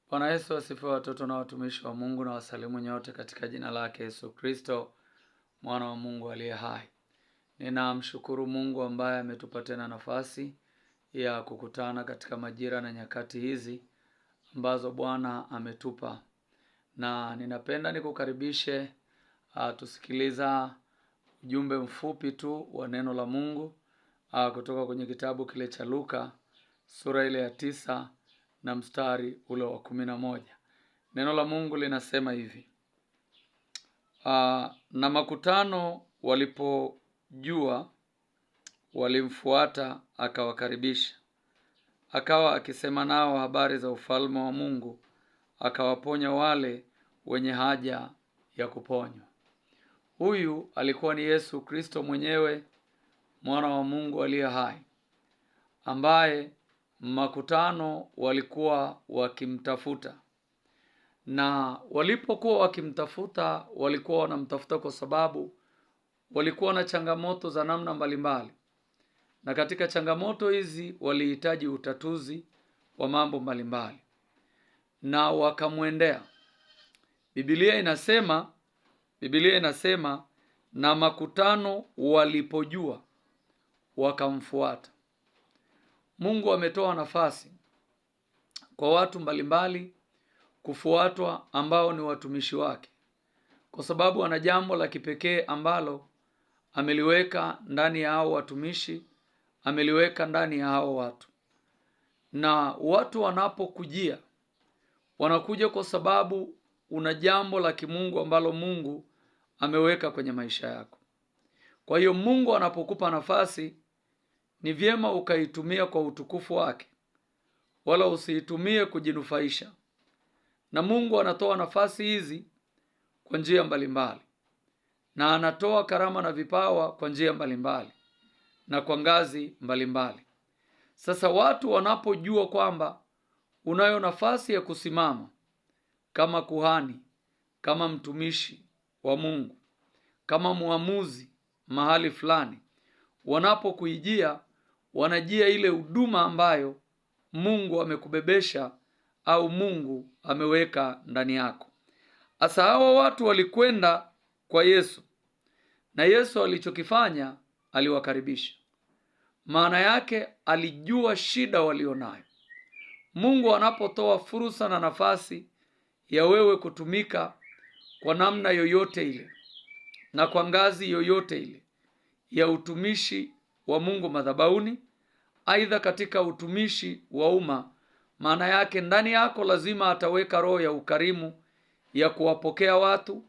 Bwana Yesu asifiwe, watoto na watumishi wa Mungu, na wasalimu nyote katika jina lake Yesu Kristo, mwana wa Mungu aliye hai. Ninamshukuru Mungu ambaye ametupa tena nafasi ya kukutana katika majira na nyakati hizi ambazo Bwana ametupa. Na ninapenda nikukaribishe tusikiliza ujumbe mfupi tu wa neno la Mungu kutoka kwenye kitabu kile cha Luka sura ile ya 9 na mstari ule wa 11. Neno la Mungu linasema hivi: na makutano walipojua, walimfuata akawakaribisha, akawa akisema nao habari za ufalme wa Mungu, akawaponya wale wenye haja ya kuponywa. Huyu alikuwa ni Yesu Kristo mwenyewe, mwana wa Mungu aliye hai, ambaye makutano walikuwa wakimtafuta. Na walipokuwa wakimtafuta, walikuwa wanamtafuta kwa sababu walikuwa na changamoto za namna mbalimbali. Na katika changamoto hizi walihitaji utatuzi wa mambo mbalimbali, na wakamwendea. Biblia inasema na makutano walipojua wakamfuata. Mungu ametoa nafasi kwa watu mbalimbali kufuatwa ambao ni watumishi wake, kwa sababu ana jambo la kipekee ambalo ameliweka ndani ya hao watumishi, ameliweka ndani ya hao watu. Na watu wanapokujia, wanakuja kwa sababu una jambo la kimungu ambalo Mungu ameweka kwenye maisha yako. Kwa hiyo Mungu anapokupa nafasi, ni vyema ukaitumia kwa utukufu wake, wala usiitumie kujinufaisha. Na Mungu anatoa nafasi hizi kwa njia mbalimbali, na anatoa karama na vipawa kwa njia mbalimbali na kwa ngazi mbalimbali. Sasa watu wanapojua kwamba unayo nafasi ya kusimama kama kuhani, kama mtumishi wa Mungu, kama muamuzi mahali fulani, wanapokuijia, wanajia ile huduma ambayo Mungu amekubebesha au Mungu ameweka ndani yako. Asa hawa watu walikwenda kwa Yesu, na Yesu alichokifanya, aliwakaribisha. Maana yake alijua shida walionayo. Mungu anapotoa fursa na nafasi ya wewe kutumika kwa namna yoyote ile na kwa ngazi yoyote ile ya utumishi wa Mungu madhabahuni, aidha katika utumishi wa umma, maana yake ndani yako lazima ataweka roho ya ukarimu ya kuwapokea watu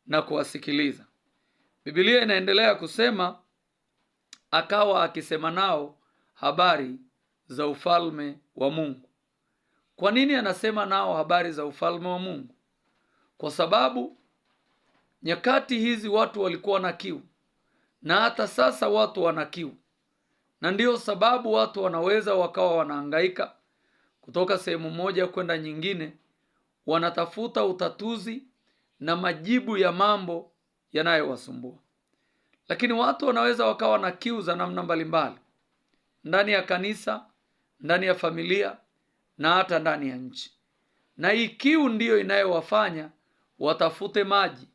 na kuwasikiliza. Biblia inaendelea kusema akawa akisema nao habari za ufalme wa Mungu. Kwa nini anasema nao habari za ufalme wa Mungu? Kwa sababu nyakati hizi watu walikuwa na kiu, na hata sasa watu wana kiu. Na ndio sababu watu wanaweza wakawa wanahangaika kutoka sehemu moja kwenda nyingine, wanatafuta utatuzi na majibu ya mambo yanayowasumbua. Lakini watu wanaweza wakawa na kiu za namna mbalimbali, ndani ya kanisa, ndani ya familia, na hata ndani ya nchi. Na hii kiu ndiyo inayowafanya watafute maji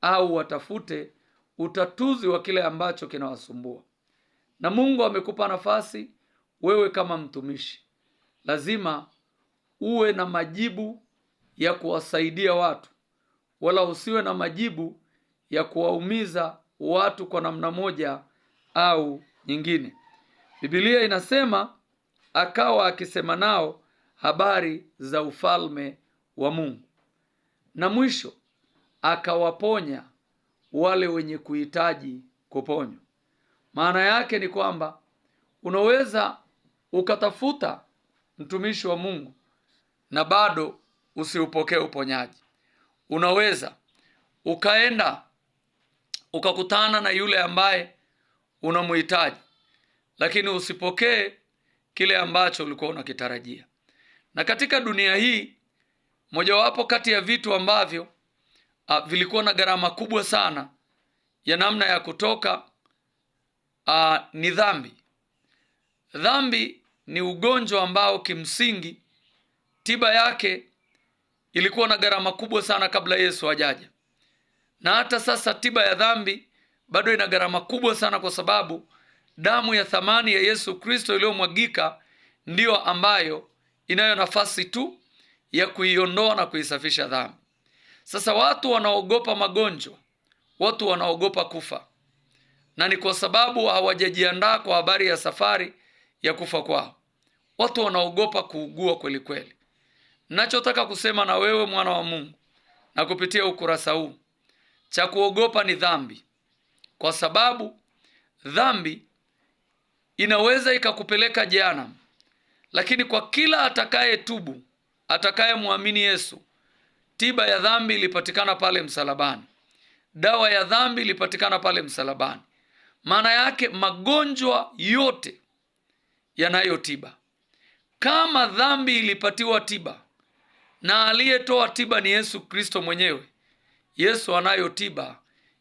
au watafute utatuzi wa kile ambacho kinawasumbua. Na Mungu amekupa nafasi wewe kama mtumishi, lazima uwe na majibu ya kuwasaidia watu, wala usiwe na majibu ya kuwaumiza watu kwa namna moja au nyingine. Biblia inasema akawa akisema nao habari za ufalme wa Mungu, na mwisho akawaponya wale wenye kuhitaji kuponywa. Maana yake ni kwamba unaweza ukatafuta mtumishi wa Mungu na bado usiupokee uponyaji. Unaweza ukaenda ukakutana na yule ambaye unamhitaji, lakini usipokee kile ambacho ulikuwa unakitarajia. Na katika dunia hii, mojawapo kati ya vitu ambavyo vilikuwa na gharama kubwa sana ya namna ya kutoka ni dhambi. Dhambi ni ugonjwa ambao kimsingi tiba yake ilikuwa na gharama kubwa sana kabla Yesu hajaja, na hata sasa tiba ya dhambi bado ina gharama kubwa sana, kwa sababu damu ya thamani ya Yesu Kristo iliyomwagika ndiyo ambayo inayo nafasi tu ya kuiondoa na kuisafisha dhambi. Sasa watu wanaogopa magonjwa, watu wanaogopa kufa, na ni kwa sababu hawajajiandaa kwa habari ya safari ya kufa kwao. Watu wanaogopa kuugua kweli kweli. Ninachotaka kusema na wewe mwana wa Mungu, na kupitia ukurasa huu, cha kuogopa ni dhambi, kwa sababu dhambi inaweza ikakupeleka jehanamu, lakini kwa kila atakaye tubu, atakaye muamini Yesu, tiba ya dhambi ilipatikana pale msalabani. Dawa ya dhambi ilipatikana pale msalabani. Maana yake magonjwa yote yanayo tiba. Kama dhambi ilipatiwa tiba na aliyetoa tiba ni Yesu Kristo mwenyewe, Yesu anayo tiba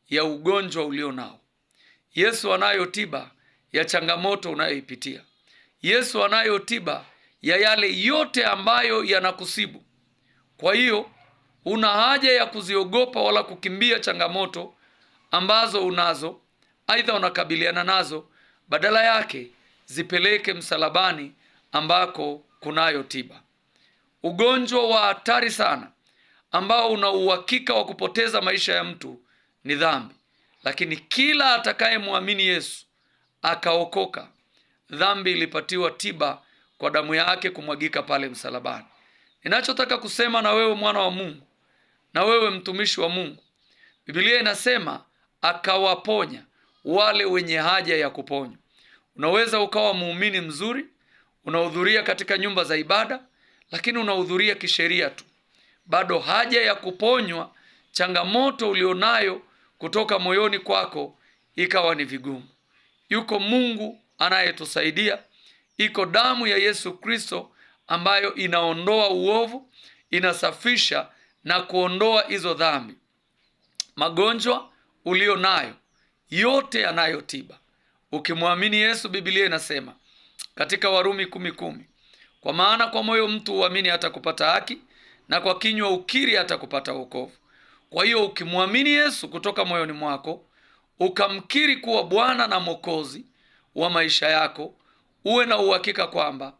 ya ugonjwa ulio nao. Yesu anayo tiba ya changamoto unayoipitia. Yesu anayo tiba ya yale yote ambayo yanakusibu. Kwa hiyo una haja ya kuziogopa wala kukimbia changamoto ambazo unazo, aidha unakabiliana nazo. Badala yake zipeleke msalabani ambako kunayo tiba. Ugonjwa wa hatari sana ambao una uhakika wa kupoteza maisha ya mtu ni dhambi, lakini kila atakaye muamini Yesu akaokoka, dhambi ilipatiwa tiba kwa damu yake kumwagika pale msalabani. Ninachotaka kusema na wewe mwana wa Mungu, na wewe mtumishi wa Mungu, Biblia inasema akawaponya wale wenye haja ya kuponywa. Unaweza ukawa muumini mzuri, unahudhuria katika nyumba za ibada, lakini unahudhuria kisheria tu. Bado haja ya kuponywa changamoto ulionayo kutoka moyoni kwako ikawa ni vigumu. Yuko Mungu anayetusaidia. Iko damu ya Yesu Kristo ambayo inaondoa uovu, inasafisha na kuondoa hizo dhambi. Magonjwa ulio nayo yote yanayo tiba ukimwamini Yesu. Biblia inasema katika Warumi 10:10, kwa maana kwa moyo mtu huamini hata kupata haki, na kwa kinywa ukiri hata kupata wokovu. Kwa hiyo ukimwamini Yesu kutoka moyoni mwako, ukamkiri kuwa Bwana na Mwokozi wa maisha yako, uwe na uhakika kwamba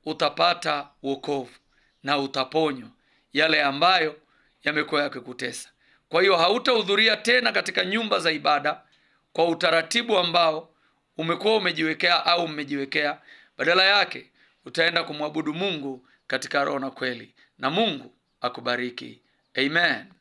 utapata wokovu na utaponywa yale ambayo yamekuwa yakikutesa. Kwa hiyo hautahudhuria tena katika nyumba za ibada kwa utaratibu ambao umekuwa umejiwekea au mmejiwekea. Badala yake utaenda kumwabudu Mungu katika roho na kweli, na Mungu akubariki. Amen.